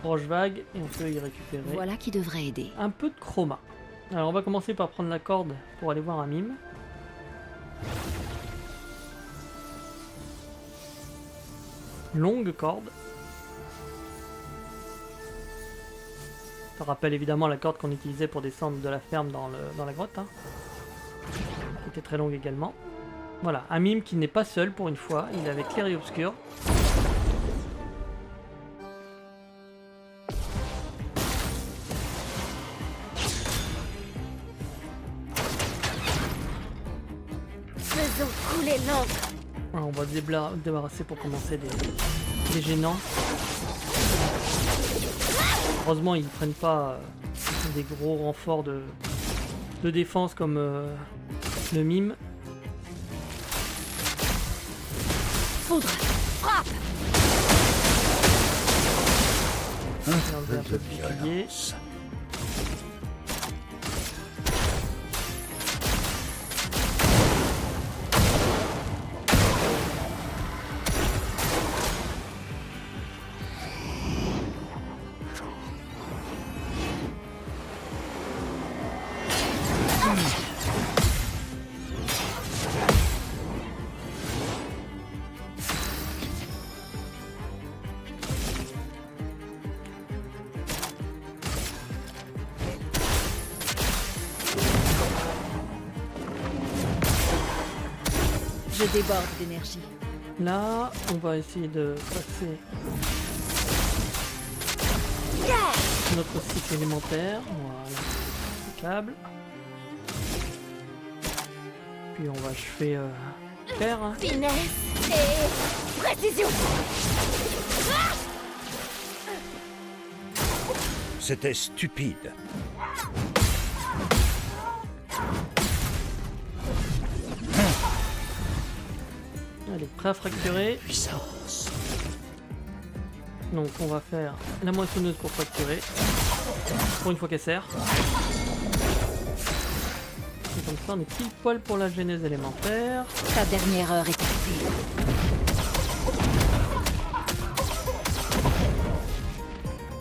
Rochevague et on peut y récupérer Voilà qui devrait aider. un peu de chroma. Alors on va commencer par prendre la corde pour aller voir un mime. Longue corde. Ça rappelle évidemment la corde qu'on utilisait pour descendre de la ferme dans la grotte. Hein. Qui était très longue également. Voilà, un mime qui n'est pas seul pour une fois, il est avec clair et obscur. Faisons couler l'encre. Ah, on va se débarrasser pour commencer des gênants. Heureusement, ils ne prennent pas des gros renforts de défense comme le mime. Foudre. Frappe. On va enlever un peu de bouclier. Je déborde d'énergie. Là, on va essayer de passer notre cycle élémentaire. Voilà, câble. Puis on va achever faire. Hein. Finesse et précision. C'était stupide. Elle est prêt à fracturer. Puissance. Donc on va faire la moissonneuse pour fracturer. Pour une fois qu'elle sert. Et comme ça on est pile poil pour la genèse élémentaire. Ta dernière heure est arrivée.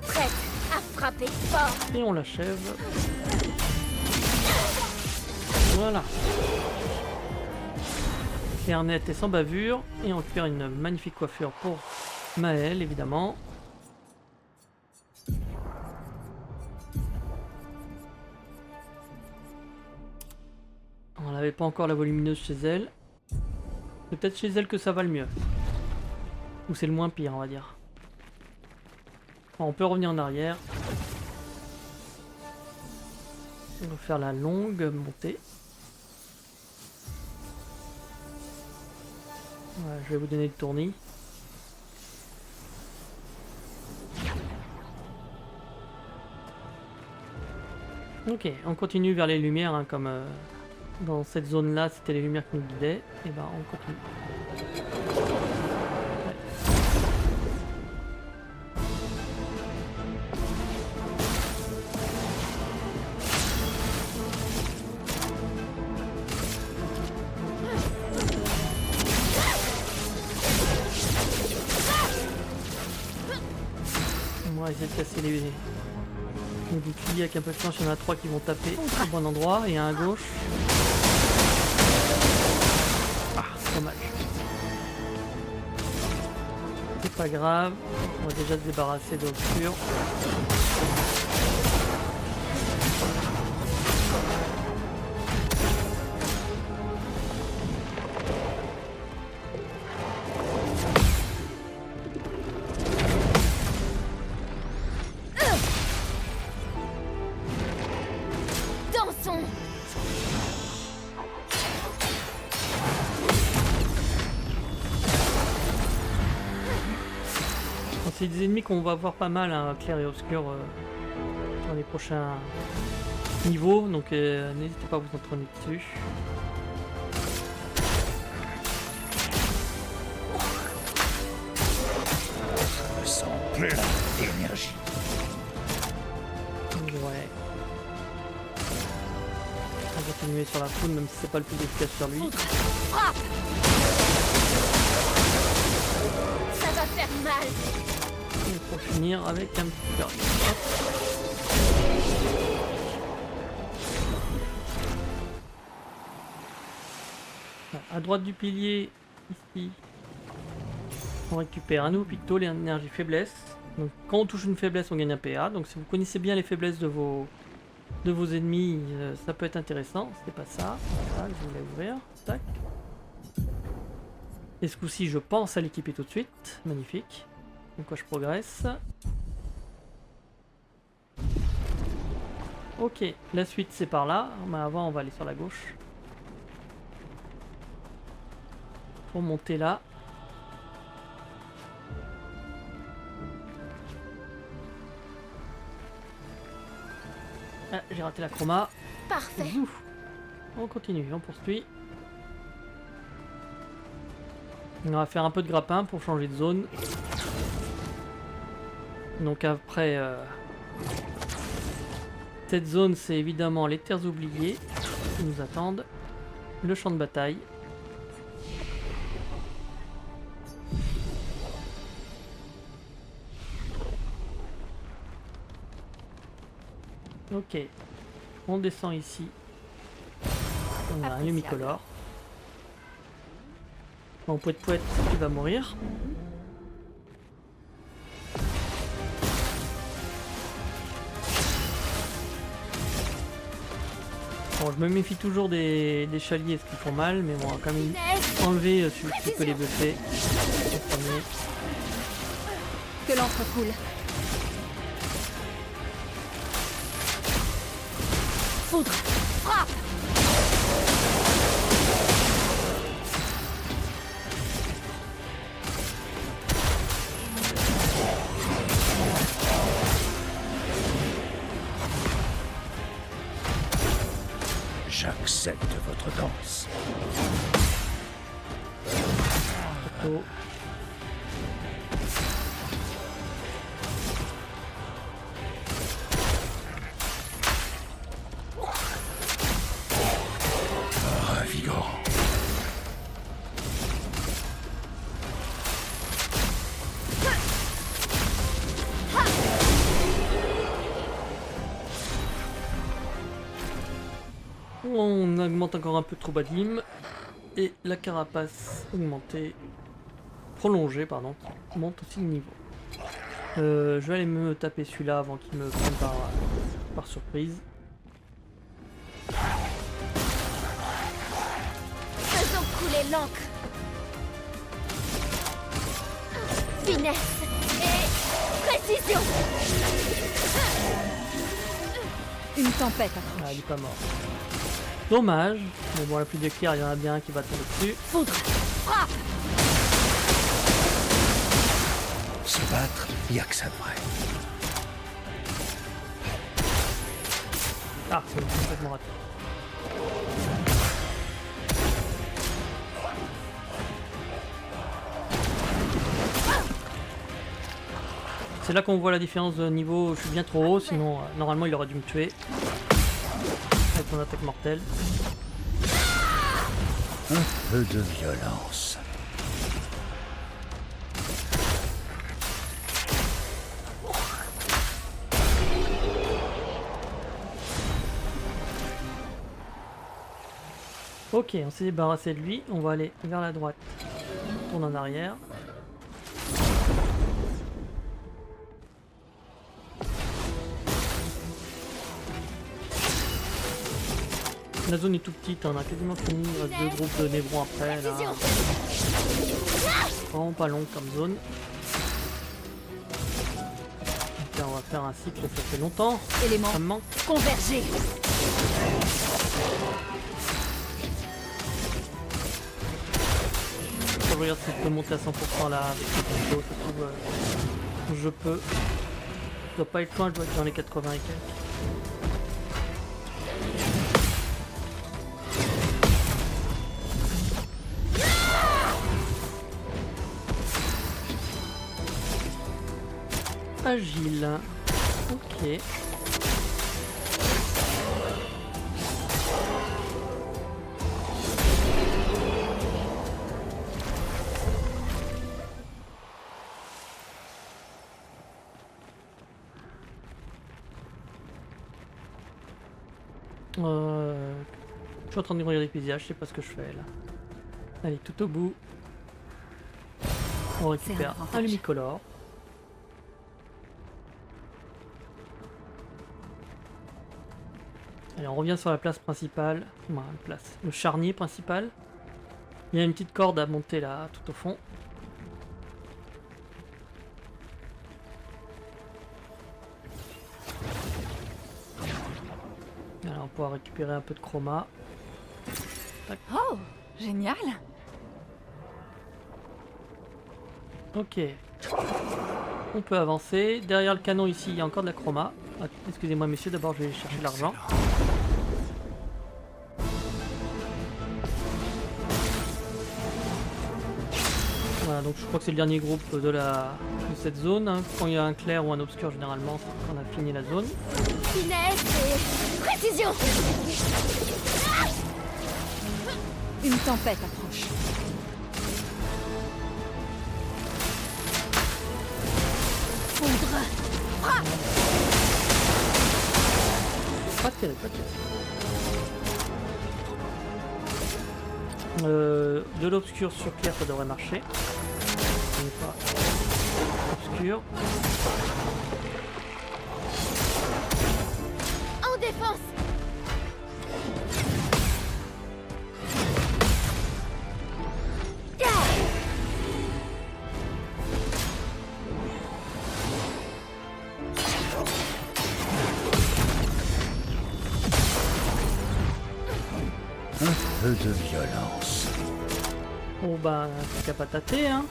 Prête à frapper fort. Et on l'achève. Voilà. Clair net et sans bavure. Et on récupère une magnifique coiffure pour Maël, évidemment. On n'avait pas encore la volumineuse chez elle. C'est peut-être chez elle que ça va le mieux. Ou c'est le moins pire, on va dire. Bon, on peut revenir en arrière. On va faire la longue montée. Voilà, je vais vous donner le tournis. Ok, on continue vers les lumières, hein, comme dans cette zone-là, c'était les lumières qui nous guidaient. Et ben, on continue. Ouais. On va essayer de casser les boucliers avec un peu de chance. Il y en a 3 qui vont taper au bon endroit et un à gauche. Ah, dommage. C'est pas grave, on va déjà se débarrasser d'obscur. Dansons. C'est des ennemis qu'on va voir pas mal, hein, clair et obscur, dans les prochains niveaux, donc n'hésitez pas à vous entraîner dessus. Je me sens plein d'énergie. Ouais. On va continuer sur la foudre, même si c'est pas le plus efficace sur lui. Frappe. Ça va faire mal. Et pour finir avec un petit cœur. À droite du pilier, ici, on récupère un nouveau picto, l'énergie faiblesse. Donc quand on touche une faiblesse, on gagne un PA. Donc si vous connaissez bien les faiblesses de vos ennemis, ça peut être intéressant. C'est pas ça. Ça, je voulais ouvrir. Tac. Et ce coup-ci, je pense à l'équiper tout de suite. Magnifique. Donc quoi, je progresse. Ok, la suite c'est par là. Mais avant, on va aller sur la gauche. Pour monter là. Ah, j'ai raté la chroma. Parfait. Ouf. On continue, on poursuit. On va faire un peu de grappin pour changer de zone. Donc après cette zone, c'est évidemment les terres oubliées qui nous attendent. Le champ de bataille. Ok, on descend ici. On a un Lumicolor. Bon, Pouet qui va mourir. Bon, je me méfie toujours des chaliers, ce qui font mal, mais bon, on va quand même enlever celui qui peut les buffer. Le premier. Que l'encre coule. Foudre. Frappe. J'accepte votre danse. Oh. Revigorant. On augmente encore un peu Troubadim. Et la carapace augmentée. Prolongée, pardon. Qui monte aussi le niveau. Je vais aller me taper celui-là avant qu'il me prenne par surprise. Faisons couler l'encre. Finesse et précision. Une tempête. Ah, il est pas mort. Dommage. Mais bon, la pluie d'éclair, il y en a bien un qui va tomber dessus. Foudre. Frappe. Se battre, y a que ça de vrai. Ah, c'est complètement raté. C'est là qu'on voit la différence de niveau. Je suis bien trop haut, sinon normalement il aurait dû me tuer. Avec son attaque mortelle. Un peu de violence. Ok, on s'est débarrassé de lui. On va aller vers la droite. On tourne en arrière. La zone est tout petite, on a quasiment fini. Il reste 2 groupes de névrons après. Là. Vraiment pas long comme zone. Donc là, on va faire un cycle, ça fait longtemps. Élément Ça me manque. convergé. Je regarde si je peux monter à 100% là avec les combos, ça se trouve, je peux. Je dois pas être loin, je dois être dans les 80 et quelques. Agile. Ok. Je suis en train de regarder les paysages, je sais pas ce que je fais là. Allez, tout au bout. On récupère un lumicolore. Allez, on revient sur la place principale. Enfin, la place. Le charnier principal. Il y a une petite corde à monter là, tout au fond. Alors, on va pouvoir récupérer un peu de chroma. Oh, génial. Ok. On peut avancer. Derrière le canon ici, il y a encore de la chroma. Ah, excusez-moi messieurs, d'abord je vais chercher l'argent. Voilà, donc je crois que c'est le dernier groupe de cette zone. Hein. Quand il y a un clair ou un obscur, généralement, c'est qu'on a fini la zone. Finesse et précision. Une tempête approche. Foudre. Pas terrible, pas terrible. De l'obscur sur clair, ça devrait marcher. Ce n'est pas obscur. En défense. Un peu de violence. Bon bah, c'est qu'à patater, hein.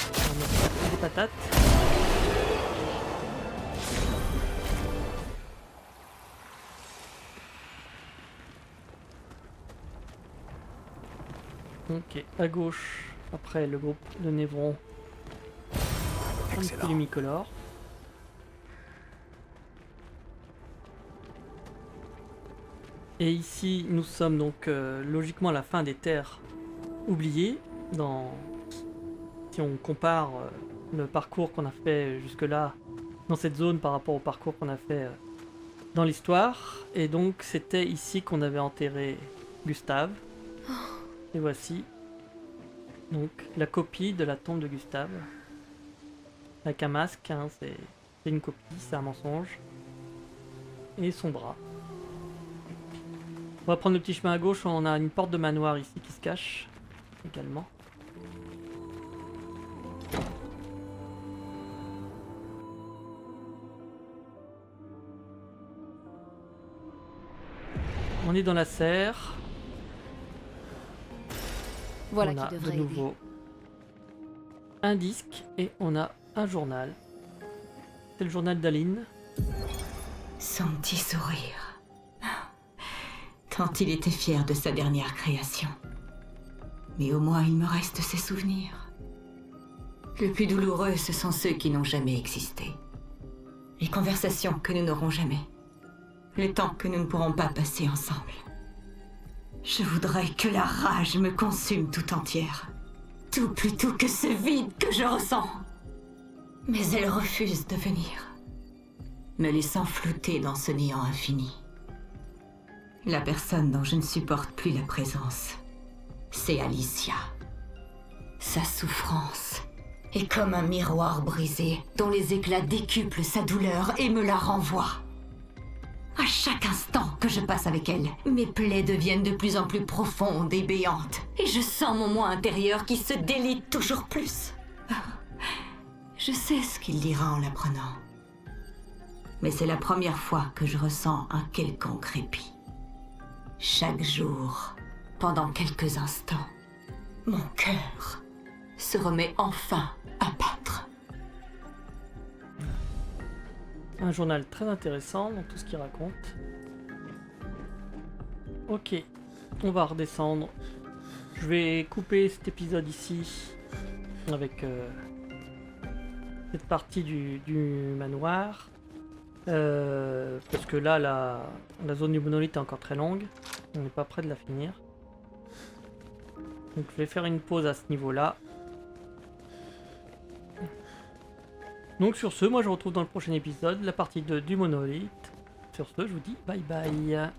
On va mettre des patates. Ok, à gauche, après le groupe de névrons. Un petit Excellent. lumicolore. Et ici, nous sommes donc logiquement à la fin des terres oubliées. Si on compare le parcours qu'on a fait jusque-là dans cette zone par rapport au parcours qu'on a fait dans l'histoire. Et donc, c'était ici qu'on avait enterré Gustave. Et voici donc la copie de la tombe de Gustave. Avec un masque, hein, c'est une copie, c'est un mensonge. Et son bras. On va prendre le petit chemin à gauche, on a une porte de manoir ici qui se cache également. On est dans la serre. Voilà On a qui de devrait aider. nouveau un disque et on a un journal. C'est le journal d'Aline. Son petit sourire. Tant il était fier de sa dernière création. Mais au moins il me reste ses souvenirs. Le plus douloureux, ce sont ceux qui n'ont jamais existé. Les conversations que nous n'aurons jamais. Le temps que nous ne pourrons pas passer ensemble. Je voudrais que la rage me consume tout entière. Tout plutôt que ce vide que je ressens. Mais elle refuse de venir, me laissant flotter dans ce néant infini. La personne dont je ne supporte plus la présence, c'est Alicia. Sa souffrance est comme un miroir brisé dont les éclats décuplent sa douleur et me la renvoient. À chaque instant que je passe avec elle, mes plaies deviennent de plus en plus profondes et béantes, et je sens mon moi intérieur qui se délite toujours plus. Je sais ce qu'il dira en l'apprenant. Mais c'est la première fois que je ressens un quelconque répit. Chaque jour, pendant quelques instants, mon cœur se remet enfin à battre. Un journal très intéressant dans tout ce qu'il raconte. Ok, on va redescendre. Je vais couper cet épisode ici avec cette partie du manoir. Parce que là, la zone du monolithe est encore très longue. On n'est pas près de la finir. Donc je vais faire une pause à ce niveau-là. Donc sur ce, moi je vous retrouve dans le prochain épisode, la partie 2 du monolithe. Sur ce, je vous dis bye bye.